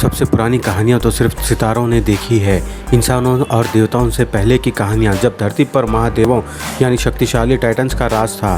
सबसे पुरानी कहानियाँ तो सिर्फ सितारों ने देखी है। इंसानों और देवताओं से पहले की कहानियाँ, जब धरती पर महादेवों यानी शक्तिशाली टाइटन्स का राज था,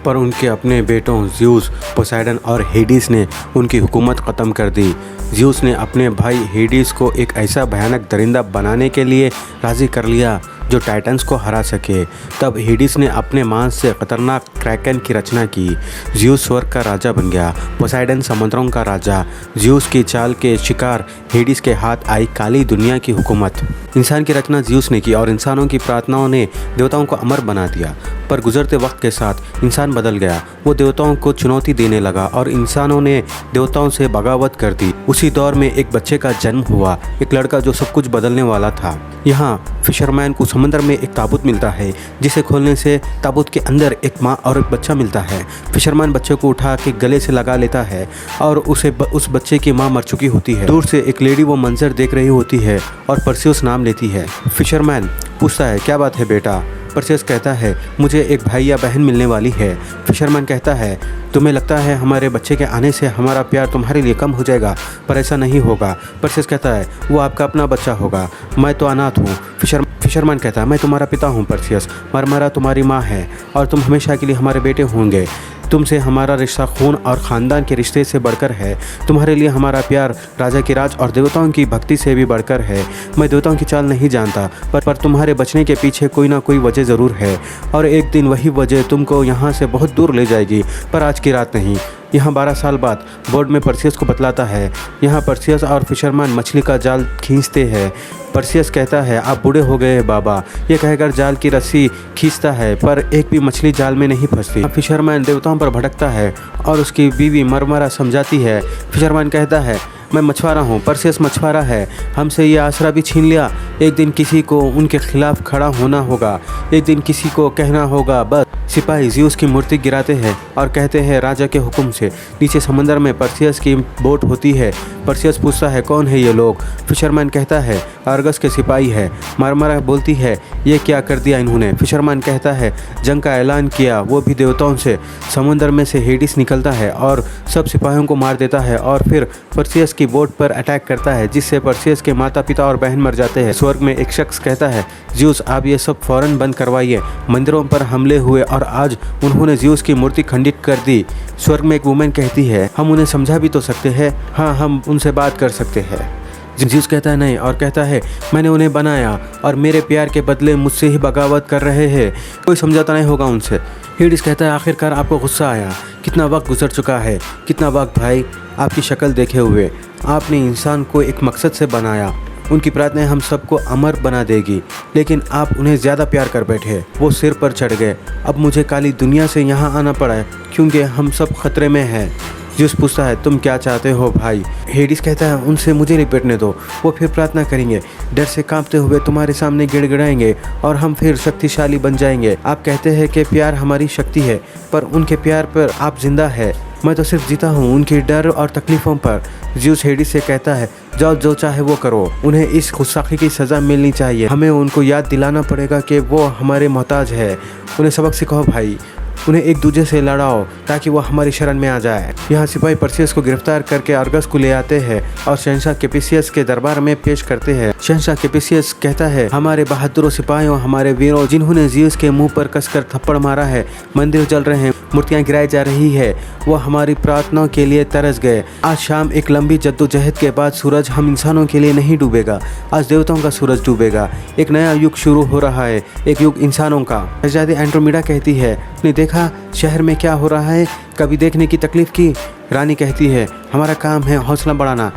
पर उनके अपने बेटों ज़्यूस, पोसेइडन और हेडिस ने उनकी हुकूमत ख़त्म कर दी। ज़्यूस ने अपने भाई हेडिस को एक ऐसा भयानक दरिंदा बनाने के लिए राज़ी कर लिया जो टाइटन्स को हरा सके। तब हेडिस ने अपने मांस से खतरनाक क्रैकन की रचना की। ज़्यूस स्वर्ग का राजा बन गया, पोसेइडन समुद्रों का राजा। ज़्यूस की चाल के शिकार हेडिस के हाथ आई काली दुनिया की हुकूमत। इंसान की रचना ज़्यूस ने की और इंसानों की प्रार्थनाओं ने देवताओं को अमर बना दिया। पर गुजरते वक्त के साथ इंसान बदल गया। वो देवताओं को चुनौती देने लगा और इंसानों ने देवताओं से बगावत कर दी। उसी दौर में एक बच्चे का जन्म हुआ, एक लड़का जो सब कुछ बदलने वाला था। यहाँ फिशरमैन को समुद्र में एक ताबूत मिलता है, जिसे खोलने से ताबूत के अंदर एक माँ और एक बच्चा मिलता है। फिशरमैन बच्चे को उठा के गले से लगा लेता है और उस बच्चे की माँ मर चुकी होती है। दूर से एक लेडी वो मंजर देख रही होती है और परसियस नाम लेती है। फिशरमैन पूछता है, क्या बात है बेटा? परसियस कहता है, मुझे एक भाई या बहन मिलने वाली है। फिशरमैन कहता है, तुम्हें लगता है हमारे बच्चे के आने से हमारा प्यार तुम्हारे लिए कम हो जाएगा, पर ऐसा नहीं होगा। परसियस कहता है, वो आपका अपना बच्चा होगा, मैं तो अनाथ हूँ। फिशरमैन कहता है, मैं तुम्हारा पिता हूँ परसियस, मरमरा तुम्हारी माँ है और तुम हमेशा के लिए हमारे बेटे होंगे। तुमसे हमारा रिश्ता खून और ख़ानदान के रिश्ते से बढ़कर है। तुम्हारे लिए हमारा प्यार राजा की राज और देवताओं की भक्ति से भी बढ़कर है। मैं देवताओं की चाल नहीं जानता, पर तुम्हारे बचने के पीछे कोई ना कोई वजह ज़रूर है और एक दिन वही वजह तुमको यहाँ से बहुत दूर ले जाएगी, पर आज की रात नहीं। यहाँ 12 साल बाद बोर्ड में परसियस को बतलाता है। यहाँ परसियस और फिशरमैन मछली का जाल खींचते हैं। परसियस कहता है, आप बूढ़े हो गए हैं बाबा। ये कहकर जाल की रस्सी खींचता है, पर एक भी मछली जाल में नहीं फंसती। फिशरमैन देवताओं पर भड़कता है और उसकी बीवी मरमरा समझाती है। फिशरमैन कहता है, मैं मछुआरा हूँ, परसियस मछुआरा है, हमसे ये आसरा भी छीन लिया। एक दिन किसी को उनके खिलाफ खड़ा होना होगा, एक दिन किसी को कहना होगा बस। सिपाही ज़्यूस की मूर्ति गिराते हैं और कहते हैं, राजा के हुक्म से। नीचे समंदर में परसियस की बोट होती है। परसियस पूछता है, कौन है ये लोग? फिशरमैन कहता है, आर्गस के सिपाही है। मरमरा बोलती है, ये क्या कर दिया इन्होंने? फिशरमैन कहता है, जंग का ऐलान किया, वो भी देवताओं से। समुद्र में से हेडिस निकलता है और सब सिपाहियों को मार देता है और फिर परसियस की बोट पर अटैक करता है, जिससे परसियस के माता पिता और बहन मर जाते हैं। स्वर्ग में एक शख्स कहता है, ज़्यूस आप ये सब फ़ौरन बंद करवाइए। मंदिरों पर हमले हुए और आज उन्होंने ज़्यूस की मूर्ति खंडित कर दी। स्वर्ग में एक वुमेन कहती है, हम उन्हें समझा भी तो सकते हैं, हाँ हम उनसे बात कर सकते हैं। ज़्यूस कहता है नहीं और कहता है, मैंने उन्हें बनाया और मेरे प्यार के बदले मुझसे ही बगावत कर रहे हैं, कोई समझाता नहीं होगा उनसे। हेडिस कहता है, आखिरकार आपको गुस्सा आया, कितना वक्त गुजर चुका है, कितना वक्त भाई, आपकी शक्ल देखे हुए। आपने इंसान को एक मकसद से बनाया, उनकी प्रार्थनाएं हम सबको अमर बना देगी, लेकिन आप उन्हें ज़्यादा प्यार कर बैठे, वो सिर पर चढ़ गए। अब मुझे काली दुनिया से यहाँ आना पड़ा है क्योंकि हम सब खतरे में हैं। ज़्यूस पूछता है, तुम क्या चाहते हो भाई? हेडिस कहता है, उनसे मुझे लिपटने दो, वो फिर प्रार्थना करेंगे, डर से कांपते हुए तुम्हारे सामने गिड़गिड़ाएंगे और हम फिर शक्तिशाली बन जाएंगे। आप कहते हैं कि प्यार हमारी शक्ति है, पर उनके प्यार पर आप जिंदा है, मैं तो सिर्फ जीता हूँ उनके डर और तकलीफ़ों पर। ज़्यूस हेडिस से कहता है, जाओ जो चाहे वो करो, उन्हें इस गुस्ताखी की सज़ा मिलनी चाहिए। हमें उनको याद दिलाना पड़ेगा कि वो हमारे मोहताज है। उन्हें सबक सिखाओ भाई, उन्हें एक दूसरे से लड़ाओ ताकि वो हमारी शरण में आ जाए। यहाँ सिपाही परसियस को गिरफ्तार करके आर्गस को ले आते हैं और शहंशाह कैपेसियस के दरबार में पेश करते हैं। शहंशाह कैपेसियस कहता है, हमारे बहादुरों सिपाहियों, हमारे वीरों, जिन्होंने ज़्यूस के मुंह पर कसकर थप्पड़ मारा है, मंदिर जल रहे हैं, मूर्तियाँ गिराई जा रही है, वो हमारी प्रार्थनाओं के लिए तरस गए। आज शाम एक लंबी जद्दोजहद के बाद सूरज हम इंसानों के लिए नहीं डूबेगा, आज देवताओं का सूरज डूबेगा। एक नया युग शुरू हो रहा है, एक युग इंसानों का। शहजादी एंड्रोमेडा कहती है, ने देखा शहर में क्या हो रहा है, कभी देखने की तकलीफ की? रानी कहती है, हमारा काम है हौसला बढ़ाना।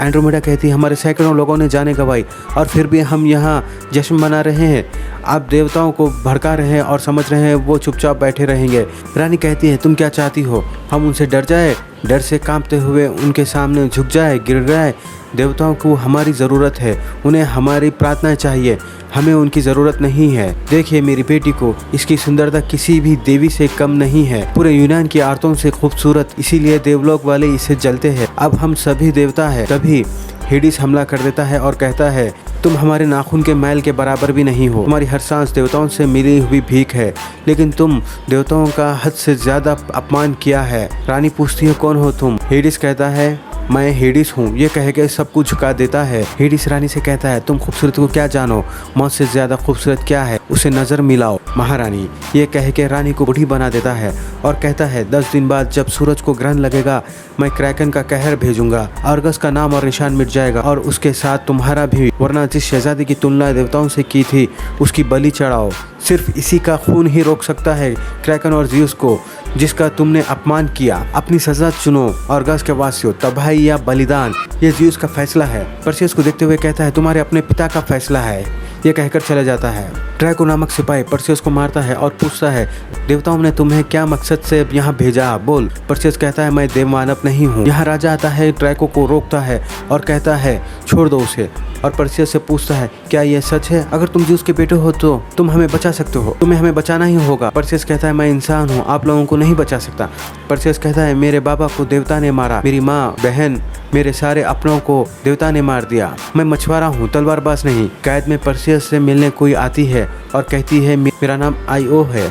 एंड्रोमेडा कहती है, हमारे सैकड़ों लोगों ने जाने गंवाई और फिर भी हम यहाँ जश्न मना रहे हैं। आप देवताओं को भड़का रहे हैं और समझ रहे हैं वो चुपचाप बैठे रहेंगे। रानी कहती है, तुम क्या चाहती हो, हम उनसे डर जाए, डर से कांपते हुए उनके सामने झुक जाए, गिर जाए? देवताओं को हमारी ज़रूरत है, उन्हें हमारी प्रार्थनाएं चाहिए, हमें उनकी ज़रूरत नहीं है। देखिए मेरी बेटी को, इसकी सुंदरता किसी भी देवी से कम नहीं है, पूरे यूनान की औरतों से खूबसूरत, इसीलिए देवलोक वाले इसे जलते हैं। अब हम सभी देवता है। तभी हेडिस हमला कर देता है और कहता है, तुम हमारे नाखून के मैल के बराबर भी नहीं हो, तुम्हारी हर सांस देवताओं से मिली हुई भीख है, लेकिन तुम देवताओं का हद से ज़्यादा अपमान किया है। रानी पूछती है, कौन हो तुम? हेडिस कहता है, मैं हेडिस हूँ। ये कह के सब कुछ झुका देता है। हेडिस रानी से कहता है तुम खूबसूरत को क्या जानो, मौत से ज्यादा खूबसूरत क्या है, उसे नजर मिलाओ महारानी। ये कह के रानी को बूढ़ी बना देता है और कहता है 10 दिन बाद जब सूरज को ग्रहण लगेगा मैं क्रैकन का कहर भेजूंगा, अर्गस का नाम और निशान मिट जाएगा और उसके साथ तुम्हारा भी, वरना जिस शहजादी की तुलना देवताओं से की थी उसकी बलि चढ़ाओ। सिर्फ इसी का खून ही रोक सकता है क्रैकन और ज़्यूस को जिसका तुमने अपमान किया। अपनी सजा चुनो अर्गस के वासियों, तबाही या बलिदान, ये ज़्यूस का फैसला है। परसेउस को देखते हुए कहता है तुम्हारे अपने पिता का फैसला है। ये कहकर चला जाता है। ड्रैको नामक सिपाही परसेउस को मारता है और पूछता है देवताओं ने तुम्हें क्या मकसद से यहाँ भेजा, बोल। परसेउस कहता है मैं देवमानव नहीं हूँ। यहाँ राजा आता है, ड्रैको को रोकता है और कहता है छोड़ दो उसे, और परसेउस से पूछता है क्या ये सच है, अगर तुम ज़्यूस के बेटे हो तो तुम हमें बचा सकते हो, तुम्हें हमें बचाना ही होगा। परसेउस कहता है मैं इंसान हूँ, आप लोगों को नहीं बचा सकता। परसेउस कहता है मेरे बाबा को देवता ने मारा, मेरी माँ बहन मेरे सारे अपनों को देवता ने मार दिया, मैं मछुआरा हूँ, तलवारबाज नहीं। कैद में परसेउस से मिलने कोई आती है और कहती है मेरा नाम आईओ है।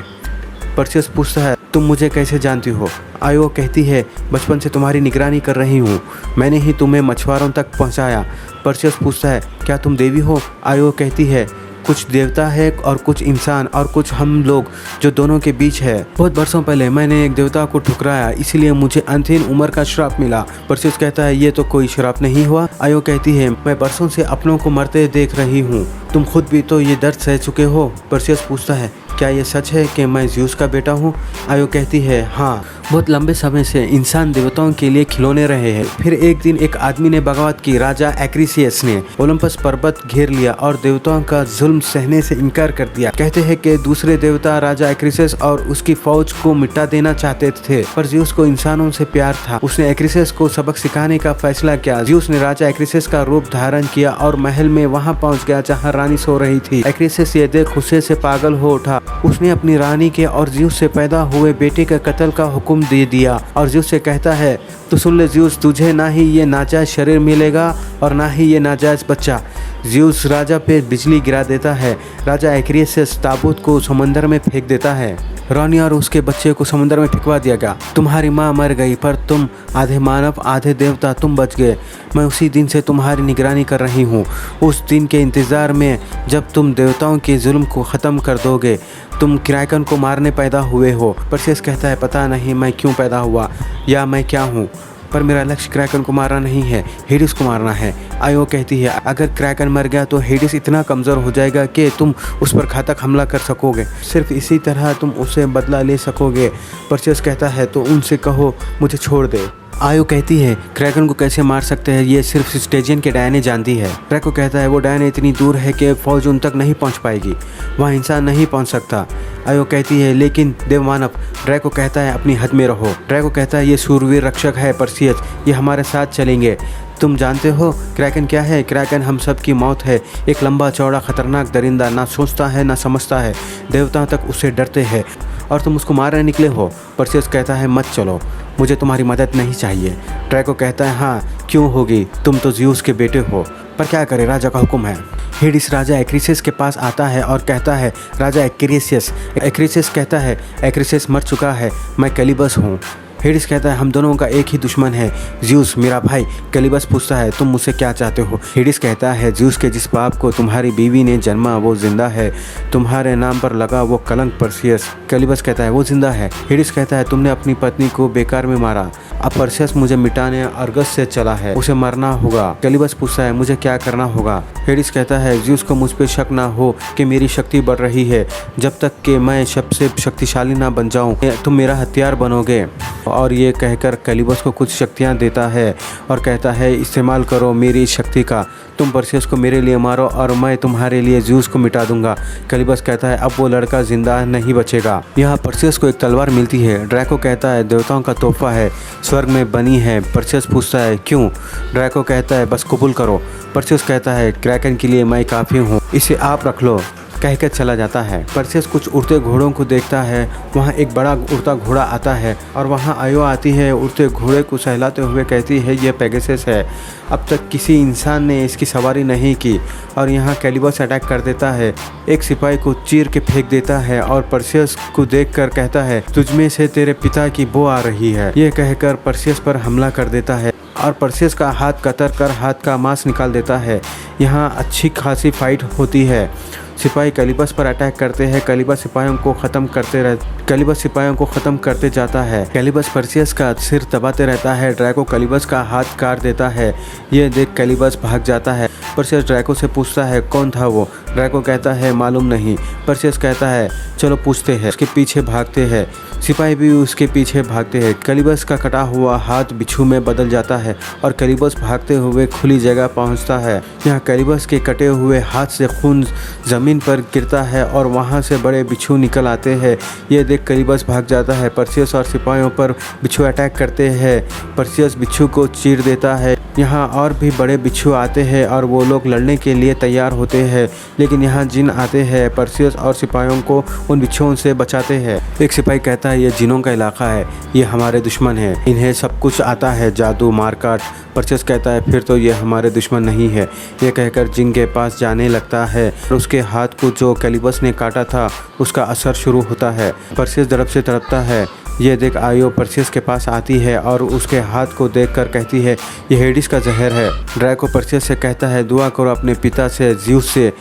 परसेउस पूछता है तुम मुझे कैसे जानती हो। आईओ कहती है बचपन से तुम्हारी निगरानी कर रही हूँ, मैंने ही तुम्हें मछुआरों तक पहुँचाया। परसेउस पूछता है क्या तुम देवी हो। आईओ कहती है कुछ देवता है और कुछ इंसान और कुछ हम लोग जो दोनों के बीच है। बहुत वर्षों पहले मैंने एक देवता को ठुकराया, इसीलिए मुझे अंतहीन उम्र का श्राप मिला। परसेउस कहता है ये तो कोई श्राप नहीं हुआ। आयो कहती है मैं बरसों से अपनों को मरते देख रही हूँ, तुम खुद भी तो ये दर्द सह चुके हो। परसेउस पूछता है क्या ये सच है कि मैं ज़्यूस का बेटा हूँ। आयो कहती है हाँ, बहुत लंबे समय से इंसान देवताओं के लिए खिलौने रहे हैं। फिर एक दिन एक आदमी ने बगावत की, राजा एक्रिसियस ने ओलंपस पर्वत घेर लिया और देवताओं का जुल्म सहने से इनकार कर दिया। कहते हैं कि दूसरे देवता राजा एक्रिसियस और उसकी फौज को मिटा देना चाहते थे, पर ज़्यूस को इंसानों से प्यार था। उसने एक्रिसियस को सबक सिखाने का फैसला किया। ज़्यूस ने राजा एक्रिसियस का रूप धारण किया और महल में वहाँ पहुँच गया जहाँ रानी सो रही थी। एक्रिसियस ये देख गुस्से से पागल हो उठा। उसने अपनी रानी के और ज़्यूस से पैदा हुए बेटे के कत्ल का हुक्म दे दिया और ज़्यूस से कहता है तो सुन ले ज़्यूस, तुझे ना ही ये नाजायज शरीर मिलेगा और ना ही ये नाजायज बच्चा। ज़्यूस राजा पे बिजली गिरा देता है। राजा एक्रिसियस ताबूत को समंदर में फेंक देता है। रानी और उसके बच्चे को समुद्र में फेंकवा दिया गया। तुम्हारी माँ मर गई पर तुम आधे मानव आधे देवता तुम बच गए। मैं उसी दिन से तुम्हारी निगरानी कर रही हूँ, उस दिन के इंतज़ार में जब तुम देवताओं के जुल्म को ख़त्म कर दोगे। तुम क्रैकन को मारने पैदा हुए हो। परसेउस कहता है पता नहीं मैं क्यों पैदा हुआ या मैं क्या हूँ, पर मेरा लक्ष्य क्रैकन को मारना नहीं है, हेडिस को मारना है। आयो कहती है अगर क्रैकन मर गया तो हेडिस इतना कमज़ोर हो जाएगा कि तुम उस पर घातक हमला कर सकोगे, सिर्फ इसी तरह तुम उसे बदला ले सकोगे। परसेउस कहता है तो उनसे कहो मुझे छोड़ दे। आयो कहती है क्रैकन को कैसे मार सकते हैं ये सिर्फ स्टेजियन के डायने जानती है। ड्रैको कहता है वो डायने इतनी दूर है कि फौज उन तक नहीं पहुंच पाएगी, वहाँ इंसान नहीं पहुंच सकता। आयो कहती है लेकिन देवमानव। ड्रैको कहता है अपनी हद में रहो। ड्रैको कहता है ये सूरवीर रक्षक है परसेउस, ये हमारे साथ चलेंगे। तुम जानते हो क्रैकन क्या है? क्रैकन हम सब की मौत है, एक लंबा चौड़ा खतरनाक दरिंदा, ना सोचता है ना समझता है, देवताओं तक उससे डरते हैं और तुम उसको मारने निकले हो। परसेउस कहता है मत चलो, मुझे तुम्हारी मदद नहीं चाहिए। ड्रैको कहता है हाँ क्यों होगी, तुम तो ज़्यूस के बेटे हो, पर क्या करे राजा का हुक्म है। हेडिस राजा एक्रिसियस के पास आता है और कहता है राजा एक्रिसियस। एक्रिसियस कहता है एक्रिसियस मर चुका है, मैं कैलिबस हूँ। हेडिस कहता है हम दोनों का एक ही दुश्मन है, ज़्यूस मेरा भाई। कैलिबस पूछता है तुम मुझसे क्या चाहते हो? हेडिस कहता है ज़्यूस के जिस पाप को तुम्हारी बीवी ने जन्मा वो जिंदा है, तुम्हारे नाम पर लगा वो कलंक परसेउस। कैलिबस कहता है वो जिंदा है। हेडिस कहता है तुमने अपनी पत्नी को बेकार में मारा, अब परसेउस मुझे मिटाने अर्गस से चला है, उसे मरना होगा। कैलिबस पूछता है मुझे क्या करना होगा? हेडिस कहता है ज़्यूस को मुझ पर शक ना हो कि मेरी शक्ति बढ़ रही है, जब तक कि मैं सबसे शक्तिशाली ना बन जाऊं तुम मेरा हथियार बनोगे। और ये कहकर कैलिबस को कुछ शक्तियाँ देता है और कहता है इस्तेमाल करो मेरी इस शक्ति का, तुम परसेउस को मेरे लिए मारो और मैं तुम्हारे लिए ज़्यूस को मिटा दूंगा। कैलिबस कहता है अब वो लड़का जिंदा नहीं बचेगा। यहाँ परसेउस को एक तलवार मिलती है। ड्रैको कहता है देवताओं का तोहफा है, स्वर्ग में बनी है। परसेउस पूछता है क्यों? ड्रैको कहता है बस कबूल करो। परसेउस कहता है क्रैकन के लिए मैं काफ़ी हूँ, इसे आप रख लो। कहकर चला जाता है। परसेस कुछ उड़ते घोड़ों को देखता है। वहाँ एक बड़ा उड़ता घोड़ा आता है और वहाँ आयो आती है, उड़ते घोड़े को सहलाते हुए कहती है ये पेगासस है। अब तक किसी इंसान ने इसकी सवारी नहीं की। और यहाँ कैलिबस अटैक कर देता है, एक सिपाही को चीर के फेंक देता है और परसेस को देखकर कहता है तुझमें से तेरे पिता की बो आ रही है। ये कहकर परसेस पर हमला कर देता है और परसेस का हाथ कतर कर हाथ का मांस निकाल देता है। यहाँ अच्छी खासी फाइट होती है। सिपाही कैलिबस पर अटैक करते हैं। कैलिबस सिपाहियों को ख़त्म करते जाता है। कैलिबस परसेस का सिर दबाते रहता है। ड्रैको कैलिबस का हाथ काट देता है। ये देख कैलिबस भाग जाता है। परसेस ड्रैको से पूछता है कौन था वो। ड्रैको कहता है मालूम नहीं। परसेस कहता है चलो पूछते हैं। उसके पीछे भागते हैं। सिपाही भी उसके पीछे भागते हैं। कैलिबस का कटा हुआ हाथ बिच्छू में बदल जाता है और कैलिबस भागते हुए खुली जगह पहुंचता है। यहाँ कैलिबस के कटे हुए हाथ से खून ज़मीन पर गिरता है और वहाँ से बड़े बिच्छू निकल आते हैं। ये देख कैलिबस भाग जाता है। परसेस और सिपाहियों पर बिच्छू अटैक करते हैं। परसेस बिच्छू को चीर देता है। यहाँ और भी बड़े बिच्छू आते हैं और वो लोग लड़ने के लिए तैयार होते हैं, लेकिन यहाँ जिन आते हैं। परसेस और सिपाहियों को उन बिच्छुओं से बचाते हैं। एक सिपाही कहता है ये जिनों का इलाका है, ये हमारे दुश्मन हैं, इन्हें सब कुछ आता है, जादू मारकाट। परसेस कहता है फिर तो ये हमारे दुश्मन नहीं है। ये कहकर जिन के पास जाने लगता है। उसके हाथ को जो कैलिबस ने काटा था उसका असर शुरू होता है। परसेस तड़प से तड़पता है। ये देख आयो परसेस के पास आती है और उसके हाथ को देखकर कहती है ये हेडिस का जहर है। ड्रैको परसेस से कहता है दुआ करो अपने पिता से, ज़्यूस से।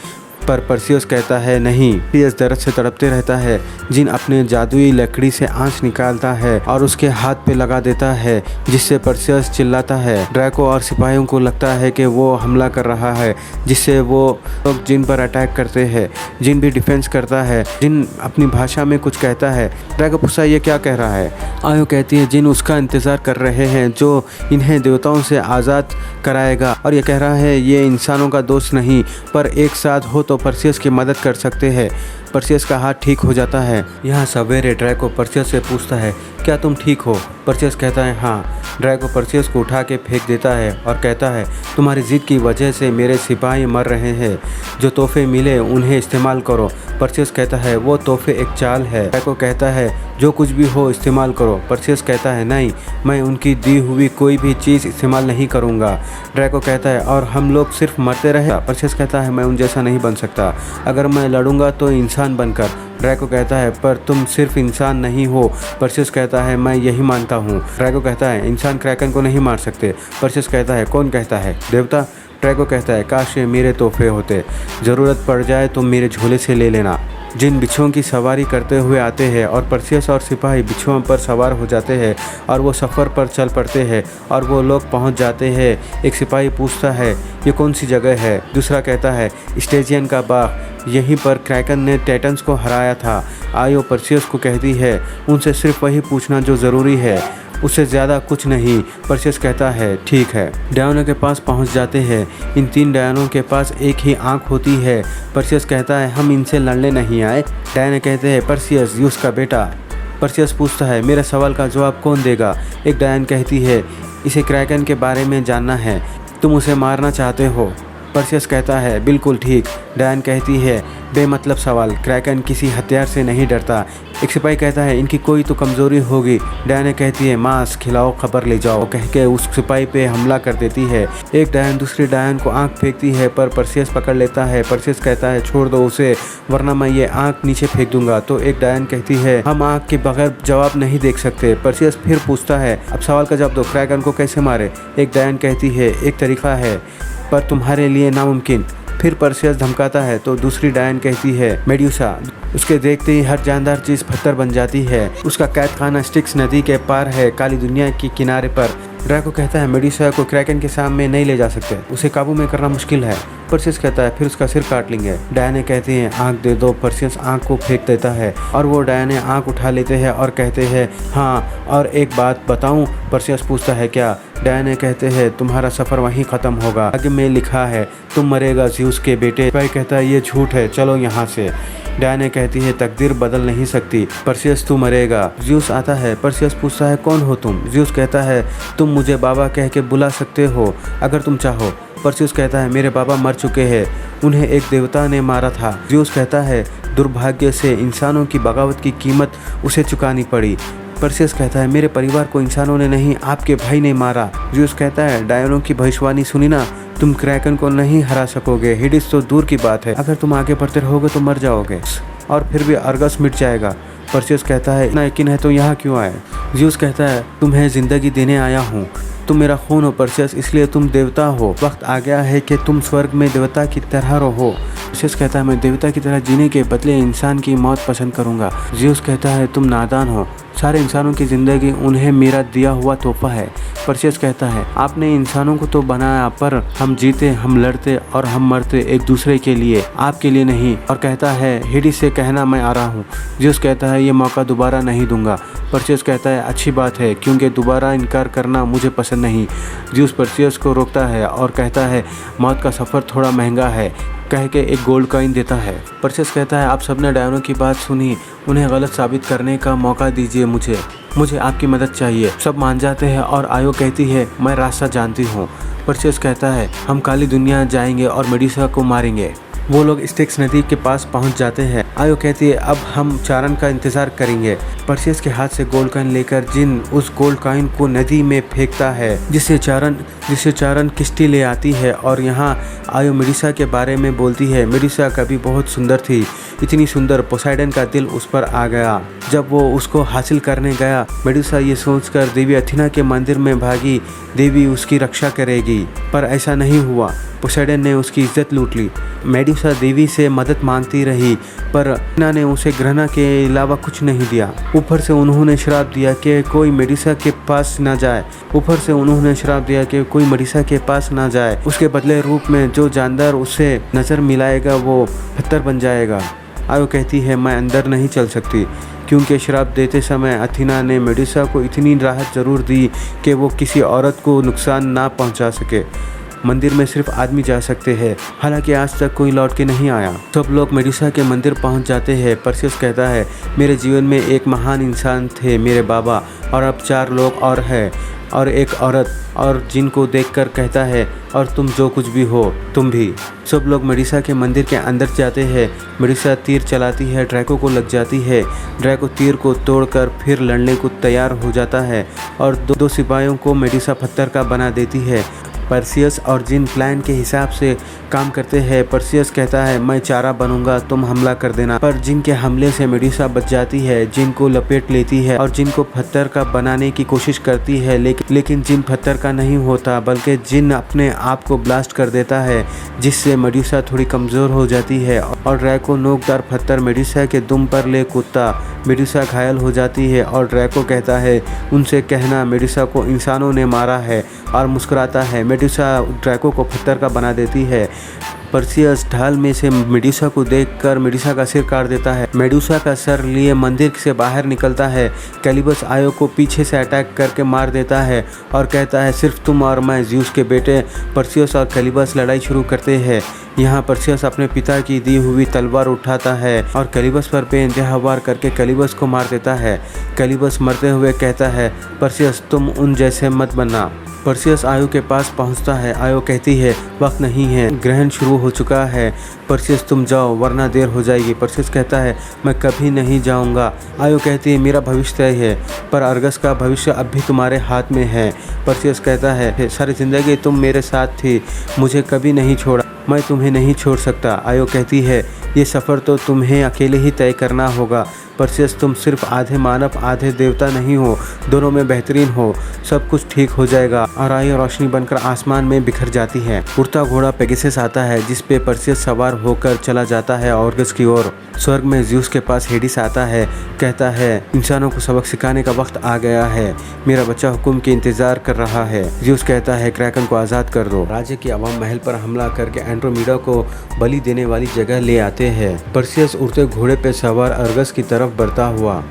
पर परसेस कहता है नहीं। परसेस दर्द से तड़पते रहता है। जिन अपने जादुई लकड़ी से आंच निकालता है और उसके हाथ पे लगा देता है, जिससे परसेस चिल्लाता है। ड्रैको और सिपाहियों को लगता है कि वो हमला कर रहा है, जिससे वो लोग जिन पर अटैक करते हैं। जिन भी डिफेंस करता है। जिन अपनी भाषा में कुछ कहता है। ड्रैको पूछता ये क्या कह रहा है। आयो कहती है जिन उसका इंतज़ार कर रहे हैं जो इन्हें देवताओं से आज़ाद कराएगा, और ये कह रहा है ये इंसानों का दोस्त नहीं, पर एक साथ हो तो परसेस की मदद कर सकते हैं। परसेस का हाथ ठीक हो जाता है। यहाँ सवेरे ड्रैको परसेस से पूछता है क्या तुम ठीक हो। परसेस कहता है हाँ। ड्रैको परसेस को उठा के फेंक देता है और कहता है तुम्हारी ज़िद की वजह से मेरे सिपाही मर रहे हैं, जो तोहफे मिले उन्हें इस्तेमाल करो। परसेस कहता है वो तोहफे एक चाल है। ड्रैको कहता है जो कुछ भी हो इस्तेमाल करो। परसेस कहता है नहीं, मैं उनकी दी हुई कोई भी चीज़ इस्तेमाल नहीं करूँगा। ड्रैको कहता है और हम लोग सिर्फ मरते रहे। परसेस कहता है मैं उन जैसा नहीं बन सकता, अगर मैं लड़ूंगा तो इंसान बनकर। ड्रैको कहता है पर तुम सिर्फ इंसान नहीं हो। परसेस कहता है मैं यही मानता हूँ। ड्रैको कहता है इंसान क्रैकन को नहीं मार सकते। परसेस कहता है कौन कहता है, देवता। ड्रैको कहता है काश ये मेरे तोहफे होते, ज़रूरत पड़ जाए तो मेरे झोले से ले लेना। जिन बिच्छुओं की सवारी करते हुए आते हैं और परसेस और सिपाही बिच्छुओं पर सवार हो जाते हैं और वो सफ़र पर चल पड़ते हैं और वो लोग पहुंच जाते हैं। एक सिपाही पूछता है ये कौन सी जगह है। दूसरा कहता है स्टेजियन का बाग, यहीं पर क्रैकन ने टाइटन्स को हराया था। आयो परसेस को कहती है उनसे सिर्फ वही पूछना जो ज़रूरी है, उससे ज़्यादा कुछ नहीं। परसेस कहता है ठीक है। डायना के पास पहुंच जाते हैं। इन 3 डायनों के पास एक ही आंख होती है। परसेस कहता है हम इनसे लड़ने नहीं आए। डायना कहते हैं परसेस ज़्यूस का बेटा। परसेस पूछता है मेरे सवाल का जवाब कौन देगा। एक डायन कहती है इसे क्रैकन के बारे में जानना है, तुम उसे मारना चाहते हो। परसेस कहता है बिल्कुल ठीक। डायन कहती है बेमतलब सवाल, क्रैकन किसी हथियार से नहीं डरता। एक सिपाही कहता है इनकी कोई तो कमज़ोरी होगी। डायन कहती है मांस खिलाओ खबर ले जाओ, कह के उस सिपाही पे हमला कर देती है। एक डायन दूसरी डायन को आंख फेंकती है पर परसेस पकड़ लेता है। परसेस कहता है छोड़ दो उसे वरना मैं ये आंख नीचे फेंक दूंगा। तो एक डायन कहती है हम आंख के बगैर जवाब नहीं देख सकते। परसेस फिर पूछता है अब सवाल का जवाब दो, क्रैकन को कैसे मारे। एक डायन कहती है एक तरीका है पर तुम्हारे लिए नामुमकिन। फिर परसेस धमकाता है तो दूसरी डायन कहती है मेड्यूसा। उसके देखते ही हर जानदार चीज़ पत्थर बन जाती है। उसका कैद खाना स्टिक्स नदी के पार है, काली दुनिया के किनारे पर। ड्रैको कहता है मेड्यूसा को क्रैकन के सामने नहीं ले जा सकते, उसे काबू में करना मुश्किल है। परसेस कहता है फिर उसका सिर काट लेंगे। डायने कहती हैं आंख दे दो। परसेस आंख को फेंक देता है और वो डायने आंख उठा लेते हैं और कहते हैं हाँ और एक बात बताऊं। परसेस पूछता है क्या। डायने कहते हैं तुम्हारा सफ़र वहीं ख़त्म होगा, आगे में लिखा है तुम मरेगा ज़्यूस के बेटे। भाई कहता है ये झूठ है, चलो यहाँ से। डायने कहती है तकदीर बदल नहीं सकती। परसेस तू मरेगा। ज़्यूस आता है। परसेस पूछता है कौन हो तुम। ज़्यूस कहता है तुम मुझे बाबा कह के बुला सकते हो अगर तुम चाहो। परसियस कहता है मेरे बाबा मर चुके हैं, उन्हें एक देवता ने मारा था। ज़्यूस कहता है दुर्भाग्य से इंसानों की बगावत की कीमत उसे चुकानी पड़ी। परसियस कहता है मेरे परिवार को इंसानों ने नहीं, आपके भाई ने मारा। ज़्यूस कहता है डायनों की भविष्यवाणी सुनी ना, तुम क्रैकन को नहीं हरा सकोगे। हेडिस तो दूर की बात है, अगर तुम आगे बढ़ते रहोगे तो मर जाओगे और फिर भी अर्गस मिट जाएगा। परसियस कहता है इतना यकीन है तो यहाँ क्यों आए? ज़्यूस कहता है तुम्हें ज़िंदगी देने आया हूँ, तुम मेरा खून हो परसियस, इसलिए तुम देवता हो। वक्त आ गया है कि तुम स्वर्ग में देवता की तरह रहो। परसियस कहता है मैं देवता की तरह जीने के बदले इंसान की मौत पसंद करूंगा। ज़्यूस कहता है तुम नादान हो, सारे इंसानों की ज़िंदगी उन्हें मेरा दिया हुआ तोहफा है। परसियस कहता है आपने इंसानों को तो बनाया, पर हम जीते, हम लड़ते और हम मरते एक दूसरे के लिए, आपके लिए नहीं। और कहता है हेडिस से कहना मैं आ रहा हूँ। ज़्यूस कहता है ये मौका दोबारा नहीं दूंगा। परसियस कहता है अच्छी बात है, क्योंकि दोबारा इनकार करना मुझे पसंद नहीं। ज़्यूस परसियस को रोकता है और कहता है मौत का सफ़र थोड़ा महंगा है, कह के एक गोल्ड कॉइन देता है। परसियस कहता है आप सबने डायनों की बात सुनी, उन्हें गलत साबित करने का मौका दीजिए, मुझे आपकी मदद चाहिए। सब मान जाते हैं और आयो कहती है मैं रास्ता जानती हूँ। परसियस कहता है हम काली दुनिया जाएंगे और मेडुसा को मारेंगे। वो लोग स्टिक्स नदी के पास पहुंच जाते हैं। आयो कहती है अब हम चारण का इंतजार करेंगे। परसियस के हाथ से गोल्ड कॉइन लेकर जिन उस गोल्ड कॉइन को नदी में फेंकता है, जिससे चारण किश्ती ले आती है और यहाँ आयो मेडुसा के बारे में बोलती है। मेडुसा कभी बहुत सुंदर थी, इतनी सुंदर पोसाइडन का दिल उस पर आ गया। जब वो उसको हासिल करने गया, मेडुसा ये सोचकर देवी अथेना के मंदिर में भागी, देवी उसकी रक्षा करेगी, पर ऐसा नहीं हुआ। पोसाइडन ने उसकी इज्जत लूट ली। मेडुसा देवी से मदद मांगती रही, पर अथेना ने उसे घृणा के अलावा कुछ नहीं दिया। ऊपर से उन्होंने श्राप दिया कि कोई मेडुसा के पास ना जाए। उसके बदले रूप में जो जानदार उसे नजर मिलाएगा वो पत्थर बन जाएगा। आयो कहती है मैं अंदर नहीं चल सकती, क्योंकि श्राप देते समय अथेना ने मेडुसा को इतनी राहत जरूर दी कि वो किसी औरत को नुकसान ना पहुंचा सके। मंदिर में सिर्फ आदमी जा सकते हैं, हालांकि आज तक कोई लौट के नहीं आया। सब लोग मेडुसा के मंदिर पहुंच जाते हैं। परसियस कहता है मेरे जीवन में एक महान इंसान थे मेरे बाबा, और अब 4 लोग और हैं और एक औरत, और जिनको देखकर कहता है और तुम जो कुछ भी हो तुम भी। सब लोग मेडुसा के मंदिर के अंदर जाते हैं। मेडुसा तीर चलाती है, ड्रैको को लग जाती है। ड्रैको तीर को तोड़कर फिर लड़ने को तैयार हो जाता है और दो सिपाहियों को मेडुसा पत्थर का बना देती है। परसियस और जिन प्लान के हिसाब से काम करते हैं। परसियस कहता है मैं चारा बनूंगा, तुम हमला कर देना, पर जिन के हमले से मेडुसा बच जाती है, जिन को लपेट लेती है और जिन को पत्थर का बनाने की कोशिश करती है, लेकिन जिन पत्थर का नहीं होता बल्कि जिन अपने आप को ब्लास्ट कर देता है, जिससे मेडुसा थोड़ी कमज़ोर हो जाती है और ड्रैको नोकदार पत्थर मेडुसा के दुम पर ले कूदता। मेडुसा घायल हो जाती है और ड्रैको कहता है उनसे कहना मेडुसा को इंसानों ने मारा है, और मुस्कुराता है। मेडुसा ड्रैको को पत्थर का बना देती है। परसियस ढाल में से मेडुसा को देखकर मेडुसा का सिर काट देता है। मेडुसा का सर लिए मंदिर से बाहर निकलता है। कैलिबस आयो को पीछे से अटैक करके मार देता है और कहता है सिर्फ तुम और मैं, ज़्यूस के बेटे। परसियस और कैलिबस लड़ाई शुरू करते हैं। यहाँ परसियस अपने पिता की दी हुई तलवार उठाता है और कैलिबस पर बेइंतहा वार करके कैलिबस को मार देता है। कैलिबस मरते हुए कहता है परसियस तुम उन जैसे मत बनना। परसियस आयो के पास पहुंचता है। आयो कहती है वक्त नहीं है, ग्रहण शुरू हो चुका है, परसियस तुम जाओ वरना देर हो जाएगी। परसियस कहता है मैं कभी नहीं जाऊंगा। आयो कहती है मेरा भविष्य तय है, पर अर्गस का भविष्य अब भी तुम्हारे हाथ में है। परसियस कहता है सारी जिंदगी तुम मेरे साथ थी, मुझे कभी नहीं छोड़ा, मैं तुम्हें नहीं छोड़ सकता। आयो कहती है ये सफ़र तो तुम्हें अकेले ही तय करना होगा। परसियस तुम सिर्फ आधे मानव आधे देवता नहीं हो, दोनों में बेहतरीन हो, सब कुछ ठीक हो जाएगा। और आयो रोशनी बनकर आसमान में बिखर जाती है। उड़ता घोड़ा पेगासस आता है, जिस पे परसियस सवार होकर चला जाता है अर्गस की ओर। स्वर्ग में ज़्यूस के पास हेडिस आता है, कहता है इंसानों को सबक सिखाने का वक्त आ गया है, मेरा बच्चा हुक्म के इंतजार कर रहा है। ज़्यूस कहता है क्रैकन को आज़ाद कर दो। राज्य के अवाम महल पर हमला करके एंड्रोमेडा को बलि देने वाली जगह ले आते हैं। परसियस उड़ते घोड़े पे सवार अर्गस की तरफ बढ़ता हुआ।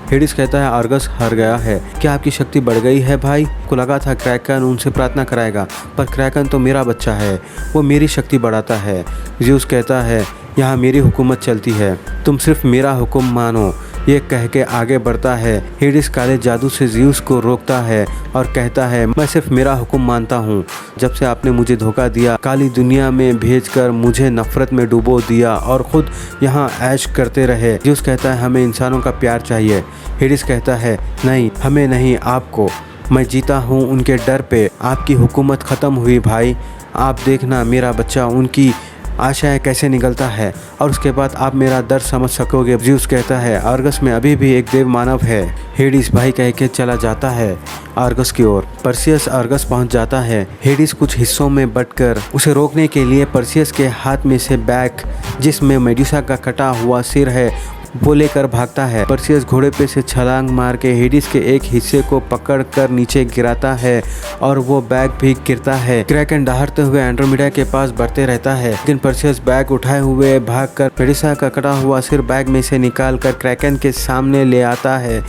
हेडिस कहता है अर्गस हार गया है, क्या आपकी शक्ति बढ़ गई है भाई? को लगा था क्रैकन उनसे प्रार्थना कराएगा, पर क्रैकन तो मेरा बच्चा है, वो मेरी शक्ति बढ़ाता है। ज़्यूस कहता है यहाँ मेरी हुकूमत चलती है, तुम सिर्फ मेरा हुक्म मानो। ये कह के आगे बढ़ता है। हेडिस काले जादू से ज़्यूस को रोकता है और कहता है, मैं सिर्फ मेरा हुक्म मानता हूँ। जब से आपने मुझे धोखा दिया, काली दुनिया में भेजकर मुझे नफरत में डुबो दिया और खुद यहाँ ऐश करते रहे। ज़्यूस कहता है, हमें इंसानों का प्यार चाहिए। हेडिस कहता है, नहीं, हमें नहीं, आपको। मैं जीता हूँ उनके डर पे। आपकी हुकूमत ख़त्म हुई भाई। आप देखना मेरा बच्चा उनकी आशाएं कैसे निकलता है और उसके बाद आप मेरा दर्द समझ सकोगे। ज़्यूस कहता है, आर्गस में अभी भी एक देव मानव है। हेडिस भाई कह के चला जाता है आर्गस की ओर। पर्सियस आर्गस पहुंच जाता है। हेडिस कुछ हिस्सों में बंटकर उसे रोकने के लिए पर्सियस के हाथ में से बैग जिसमें मेडुसा का कटा हुआ सिर है वो लेकर भागता है। पर्सियस घोड़े पे से छलांग मार के हेडिस के एक हिस्से को पकड़ कर नीचे गिराता है और वो बैग भी गिरता है। क्रैकन दहाड़ते हुए एंड्रोमेडा के पास बढ़ते रहता है, लेकिन पर्सियस बैग उठाए हुए भागकर मेडुसा का कटा हुआ सिर बैग में से निकाल कर क्रैकन के सामने ले आता है,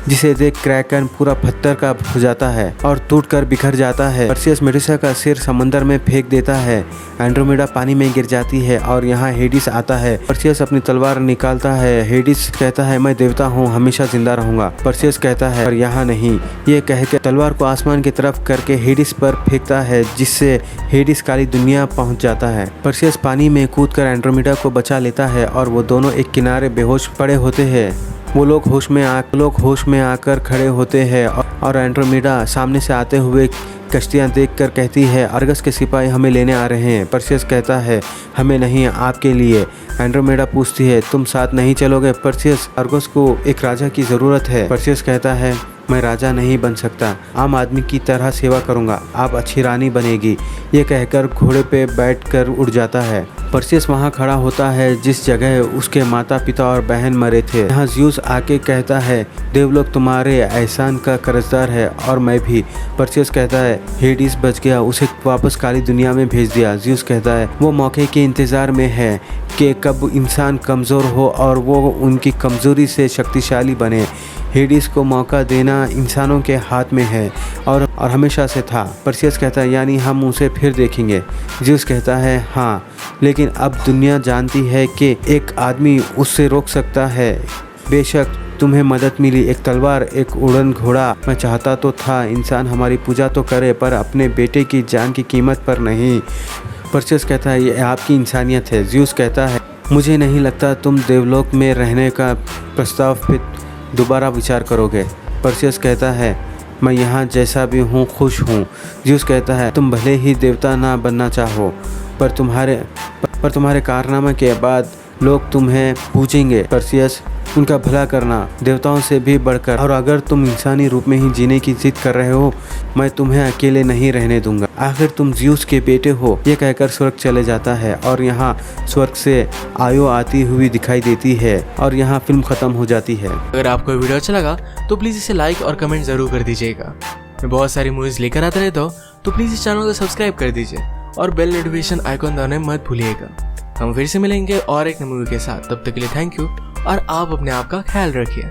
जिसे देख क्रैकन पूरा पत्थर का हो जाता है और टूटकर बिखर जाता है। पर्सियस मेडुसा का सिर समंदर में फेंक देता है। एंड्रोमेडा पानी में गिर जाती है और यहाँ हेडिस आता है। पर्सियस अपनी तलवार निकालता है। हेडिस कहता है, मैं देवता हूँ, हमेशा जिंदा रहूंगा। पर्सियस कहता है, पर यहाँ नहीं। ये कह के तलवार को आसमान की तरफ करके हेडिस पर फेंकता है, जिससे हेडिस काली दुनिया पहुँच जाता है। पर्सियस पानी में कूदकर एंड्रोमेडा को बचा लेता है और वो दोनों एक किनारे बेहोश पड़े होते हैं। वो लोग होश में आकर खड़े होते हैं और एंड्रोमेडा सामने से आते हुए कश्तियाँ देखकर कहती है, आर्गस के सिपाही हमें लेने आ रहे हैं। पर्सियस कहता है, हमें नहीं, आपके लिए। एंड्रोमेडा पूछती है, तुम साथ नहीं चलोगे? पर्सियस, आर्गस को एक राजा की ज़रूरत है। पर्सियस कहता है, मैं राजा नहीं बन सकता, आम आदमी की तरह सेवा करूंगा, आप अच्छी रानी बनेगी। ये कहकर घोड़े पे बैठकर उड़ जाता है। पर्सियस वहाँ खड़ा होता है जिस जगह उसके माता पिता और बहन मरे थे। यहाँ ज़्यूस आके कहता है, देवलोक तुम्हारे एहसान का कर्जदार है और मैं भी। पर्सियस कहता है, हेडिस बच गया, उसे वापस काली दुनिया में भेज दिया। ज़्यूस कहता है, वो मौके के इंतज़ार में है कि कब इंसान कमज़ोर हो और वो उनकी कमज़ोरी से शक्तिशाली बने। हेडिस को मौका देना इंसानों के हाथ में है और हमेशा से था। पर्सियस कहता है, यानी हम उसे फिर देखेंगे। ज़्यूस कहता है, हाँ, लेकिन अब दुनिया जानती है कि एक आदमी उससे रोक सकता है। बेशक तुम्हें मदद मिली, एक तलवार, एक उड़न घोड़ा। मैं चाहता तो था इंसान हमारी पूजा तो करे, पर अपने बेटे की जान की कीमत पर नहीं। पर्सियस कहता है, ये आपकी इंसानियत है। ज़्यूस कहता है, मुझे नहीं लगता तुम देवलोक में रहने का प्रस्ताव पे दोबारा विचार करोगे। पर्सियस कहता है, मैं यहाँ जैसा भी हूँ खुश हूँ। ज़्यूस कहता है, तुम भले ही देवता ना बनना चाहो, पर तुम्हारे कारनामे के बाद लोग तुम्हें पूजेंगे। पर्सियस, उनका भला करना देवताओं से भी बढ़कर, और अगर तुम इंसानी रूप में ही जीने की जिद कर रहे हो, मैं तुम्हें अकेले नहीं रहने दूंगा। आखिर तुम ज़्यूस के बेटे हो। ये कहकर स्वर्ग चले जाता है और यहाँ स्वर्ग से आयो आती हुई दिखाई देती है और यहाँ फिल्म खत्म हो जाती है। अगर आपको वीडियो अच्छा लगा तो प्लीज़ इसे लाइक और कमेंट ज़रूर कर दीजिएगा। मैं बहुत सारी मूवीज़ लेकर आता रहता हूँ, तो प्लीज़ इस चैनल को सब्सक्राइब कर दीजिए और बेल नोटिफिकेशन आइकॉन दबाना मत भूलिएगा। हम फिर से मिलेंगे और एक नई मूवी के साथ। तब तक के लिए थैंक यू और आप अपने आप का ख्याल रखिए।